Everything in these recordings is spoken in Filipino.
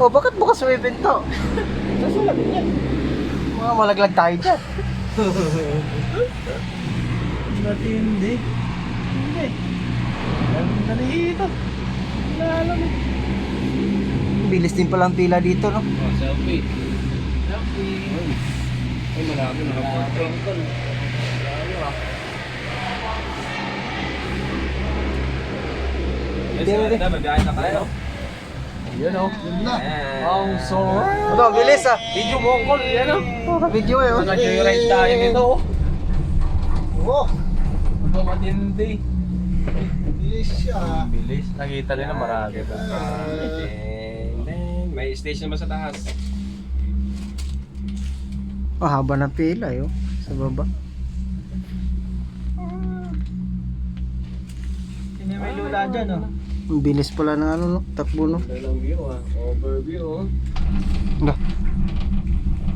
Oh, bakit bukas may bento? Nasulat niya. Mga malaglag tayo dyan. Matindi. Hindi. Ganda dito. Wala alam eh. Bilis din palang pila dito, no? Oh, selfie. Selfie. Ay, marami nakaporto. Yes, magkain na tayo. Yun o. Ang sorry. Ito, ang bilis ah. Video mo, Col. Yan o. Oh, ka-video eh. Oh. Naka-joyride tayo nito. Oh. Ito matindi. Bilis siya. Bilis. Nakita nila marami pa. May station ba sa taas? Oh, haba ng pila eh. Oh. Sa baba. Hindi may lula dyan o. Ang bilis pala ng ano, no? Takbo, no? Walang view ah. Overview oh. Bah.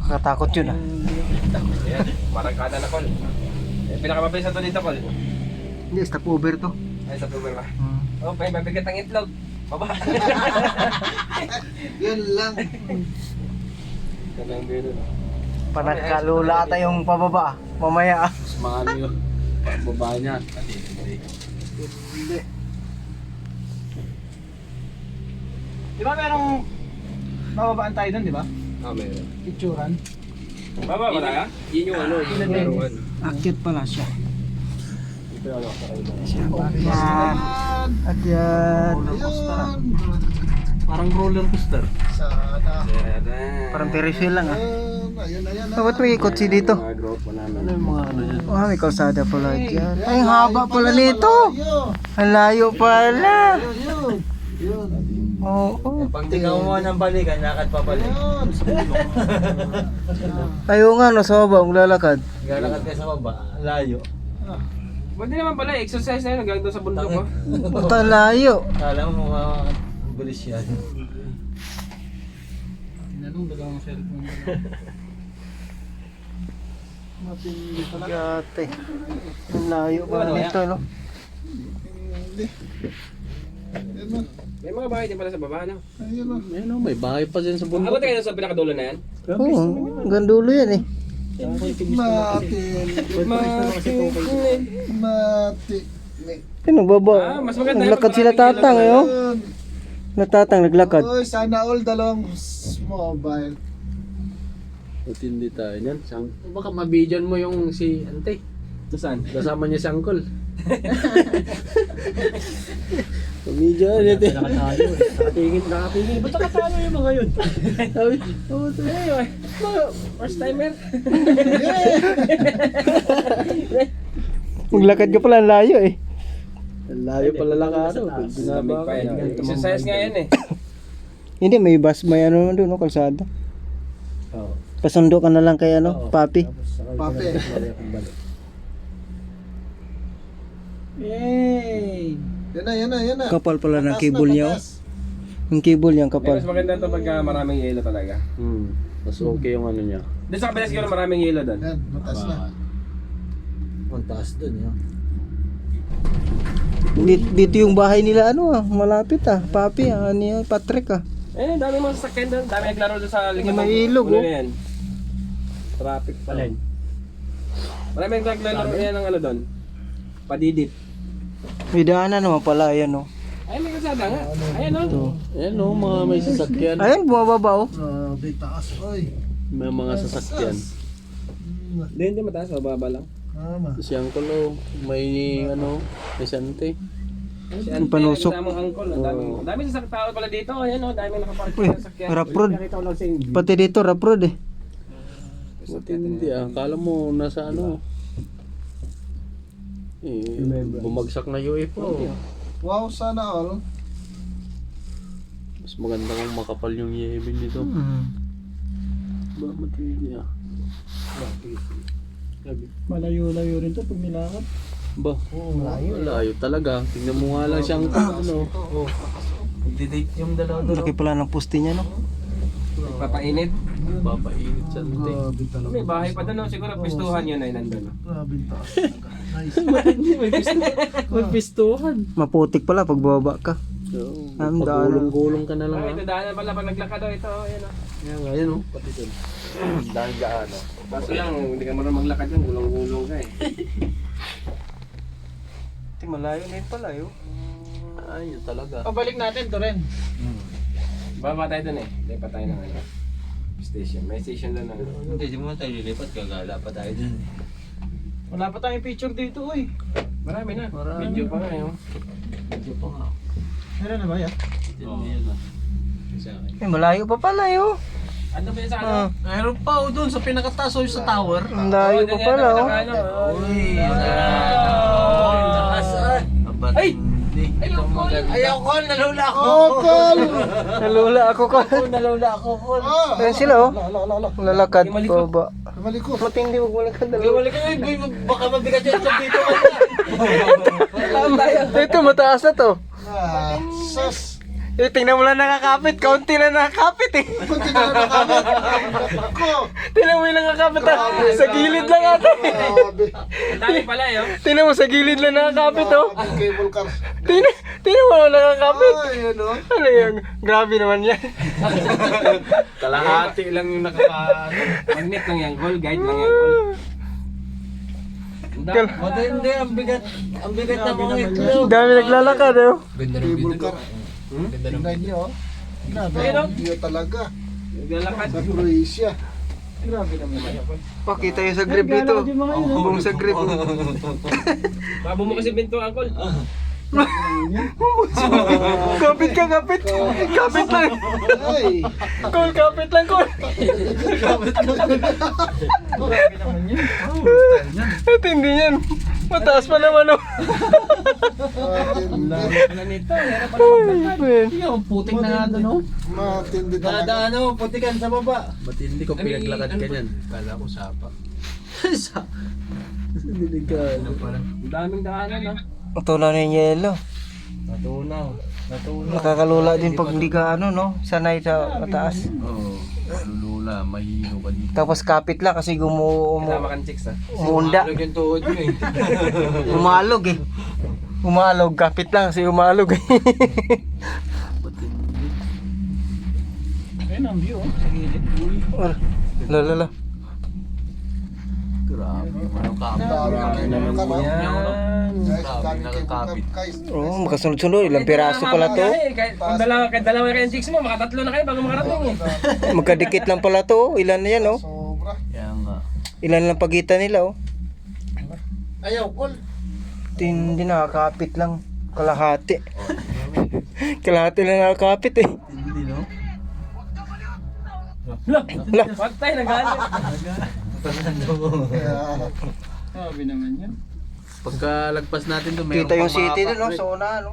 Nakakatakot yun ah. Ayan. Marangkada na, Col. Pinakamabilis na to dito, Col. Hindi, stop over to. Ay, sa tuber ba? Oh, may mabigat ang itlog. Baba. Yun lang. Ganang view doon. Panagkalula ata yung pababa. Mamaya ah. Mas mahal yun. Pagbaba niya. Hindi. Di ba merong bababaan tayo doon, di ba? Ah, meron. Picturean. Baba ba tayo? Yun yung ano, yung laruan. Akyat pala siya. Ito yung ano, kakaiba. Akyat. Akyat. Parang roller coaster. Parang Ferris wheel lang ah. Ayun. Oh, ba't may ikotsi dito? Mga group mo namin. Yung mga ano dyan? Oh, may kalsada pala dyan. Ay, ang haba pala nito. Ang layo pala. Yun. Oo. Pag di ka umuha ng balikan, lakad pa balik. Ayaw nga, no, sa baba, maglalakad. Lalakad ka sa baba, layo. Pwede naman pala, exercise na yun hanggang doon sa bundok oh. Puta, layo. Kala mo bilis yan. Tinanong dalawang cellphone. Matindi pala. Gate. Ang layo pala nito, no? May mga bahay din pala sa baba, no? Ayun o, may bahay pa dyan sa bundok. Abot kayo sa pinakadulo na yan? Oo, gandulo yan eh. Ano, baba? Mas maganda Naglakad yung sila pag-aking tatang, eh, oh. Yun. Natatang, naglakad. Oy, sana all dalawang mobile. Matindi tayo niyan. Baka mabidyon mo yung si Ante. Saan? Kasama niya si Uncle. Mabidyon niya. Nakatayo eh. Nakatingin. Ba't nakatayo yung mga yun? Sabi, First timer? Maglakad ka pala, ang layo eh. ang layo pala lang ano. Lamig pa yan. Exercise nga yan eh. Hindi, may bus, may ano naman doon, no, kalsada. Oo. Pasundo ka na lang kay ano, papi. Pape. Yay! Yan na. Kapal pala ng cable niya, oh. Taas. Yung cable niya, ang Mas kapal. maganda ito pagka maraming yelo talaga. Mas okay yung ano niya. Doon sa kabila siguro maraming yelo doon. Yan, mataas na. Ang taas dun yun. Dito yung bahay nila, ano ah, malapit ah. Papi ah, ano Patrick ah. Eh, dami mga sasakyan doon. Dami naglaro doon sa likod. May ilog, Ano oh. na yan? Traffic pala. Marami naglaro yan ng ano doon. Padidit. May daanan naman pala, ayan oh. Ay, may kasada nga. Ayan o. Ito. Ayan o, mga may sasakyan. Ayan, bumababa oh. Grabe, taas, oy. May mga sasakyan. Hindi mataas. Mababa lang. Tama. Si Uncle o, may ano, may Sante. Si Yung Ante, panusok. kasamang angkol. Ang dami sasakyan tao pala dito. Ayan o, dami nakapark Uy, na sasakyan. rough road. Nakita ko lang sa inyo. Pati dito, rough road eh. Matindi ah, kala mo nasa ano. Bumagsak na UFO. Wow, sana all. Mas maganda kung makapal yung yebin nito. Ba, matindi ah. Malayo-layo rin to pag nilakad. Ba, malayo talaga. Tingnan mo nga lang siyang ano. Didate yung dalawa Laki pala ng poste niya no. Papainit. Papainit siya nito. Grabe talaga. May bahay pa doon. Siguro pistuhan yun ay nandun. Grabe taas talaga. Nice. May pistuhan. Maputik pala pag bababa ka. Ang daan. Gulong-gulong ka na lang. Ito daanan pala pag naglakad daw ito. Ayan o. Yan nga, yan oh. Pati doon. Dahil daan oh. Kaso lang, hindi ka marunong maglakad yun. Gulong-gulong ka eh. Ito malayo na yun pala yun. Ay, yun talaga. Pabalik natin to rin. Baba tayo dun eh. Lipat tayo ng ano. Station. May station doon na. Hindi, di mo tayo lilipat, gagala pa tayo dun. Wala pa tayong picture dito, uy. Marami na. Marami. Video pa nga yun. Medyo pa nga. Meron na ba yan? Hindi yan ah. Sa akin. Eh, malayo pa pala yun. Ano ba yun sa ano? Ah, Mayroon pa oh, doon sa pinakataas oh, sa tower. ang layo pa pala oh. Uy! Taas ah. Ay! Ayaw ko! Ayaw ko, nalula ako. Nalula ako ka. Nalula ako. Ayan sila oh. Lalakad pa ba? Maliko. Matindi huwag malakad. Wala ka eh, boy, baka mabigat yan sa dito. Ito mataas na to. Sus. Eh, tingnan mo lang nakakapit. Kaunti na nakakapit eh. Kunti na nakamit. Ako. Tingnan mo yung nakakapit ah. Sa gilid lang ata eh. Grabe. Dami pala yun. Tingnan mo sa gilid lang nakakapit oh. Grabe, cable car. Tingnan mo nakakapit. Ay, ano? Ano yan? Grabe naman yan. Kalahati lang yung Magnet lang yan. Goal guide lang yan. Hindi, ang bigat na mga itlog. Dami naglalakad oh. Ganda ng Cable video. car. Ganda ng Tingnan niyo, oh. Grabe. Ayun, oh. Hindi talaga. Naglalakad. Sa Croatia. Grabe naman yan. Pakita yung sa grip dito. Buong sa grip. Babo mo kasi binto, Uncle. Kapit ka, kapit. Kapit lang. Ay. Call, kapit lang, call. Grabe naman yan. Ito hindi yan. Mataas pa naman oh. Ano nito? Meron pa Ay, Yung putik na nga doon oh. Matindi talaga. Dadaan oh, putikan sa baba. Ba't hindi ko pinaglakad ka niyan? Kala ko sapa. Sa... Hindi ka... Ano pala? Ang daming daanan ah. ito na yung yelo. Natunaw. Natunaw. Nakakalula din pag hindi ka ano no, sanay sa mataas. Oo. Lulula, mahino ka dito. Tapos kapit lang kasi Kasama kang chicks ah. umunda. Malog yung tuhod mo eh. Umalog eh. Umalog, kapit lang kasi umalog eh. Ayun ang view, oh. Sa gilid. Lala. Grabe. Anong kapit? Grabe naman Guys, Grabe, dami cable car, nakakapit. guys. Oh, makasunod-sunod. Ilang piraso pala to. Kung dalawa kayong chicks mo, makatatlo na kayo bago makarating eh. Magkadikit lang pala to. Ilan na yan oh. Sobra. Kaya nga. Ilan lang pagitan nila oh. Ayaw ko. Hindi nakakapit lang. Kalahati. Kalahati lang nakakapit eh. Hindi no? Lah. Wag tayo nagalit. Kaya, grabe naman yan. Pagka lagpas natin doon, meron Kita yung pang city mga doon no, pack, sa una no.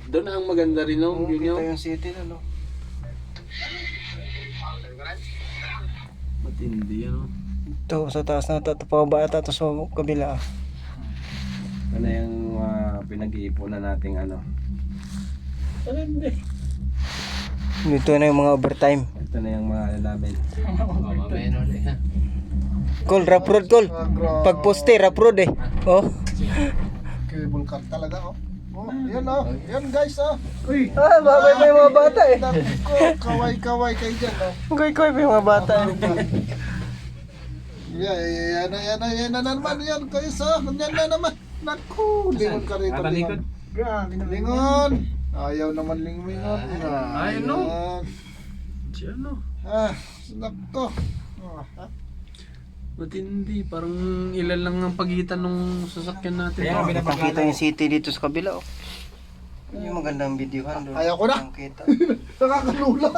Doon ang maganda rin no, Oo, view niyo. kita yung city doon no. Matindi ano. Ito sa taas na ito. Ito pa ba ata ito sa kabila. Ano yung pinag-iipunan nating ano? Dito na yung mga overtime. Ito na yung mga ano namin. Mamaya na ulit ha. Call, rap road, call. Pag poste, rap road eh. Oh. cable car talaga, oh. Oh, yan oh. Yan guys, oh. Uy. Ah, babay pa yung mga bata eh. Kaway-kaway kayo dyan, oh. Koy-koy pa yung mga bata eh. Yan na naman yan guys, oh. Yan na naman. Naku, lingon ka rito, lingon. Grabe naman. Lingon. Ayaw naman lingon. Ayaw, no? Siya no. Ah, nako. Ah, Matindi, parang ilan lang ang pagitan ng sasakyan natin. Kaya kami Nakita yung city dito sa kabila oh. Yung magandang video ka doon. Ayaw ko na. Kita. Nakakalula.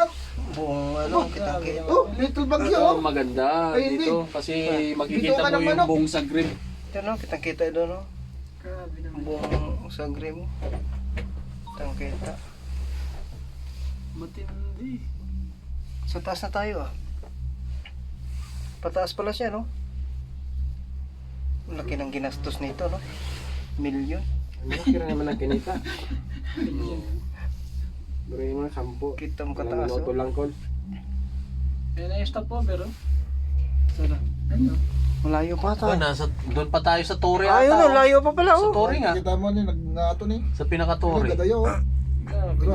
Buong ano, kita. Oh, little bagyo, Ito oh. maganda Ay, hindi. dito kasi Dito makikita ka mo naman, yung no? buong Zagreb. Ito no, kitang-kita doon no. Grabe naman. Buong sagre mo. Kitang-kita. Matindi. Sa taas na tayo ah. Pataas pala siya no. Laki ng ginastos nito no. Milyon. Malaki rin naman ang kinita. Pero yung mga sampo. Kita mo Ilang kataas minuto oh. lang, Col. Yan na yung stopover, oh. Sana. Ano? Malayo pa tayo. Doon pa tayo sa Torre Ayun ata. no, layo pa pala Sa oh. Torre nga. Kita mo ni nag-ato ni. Sa pinaka-Torre. Gadayo, oh. Grabe.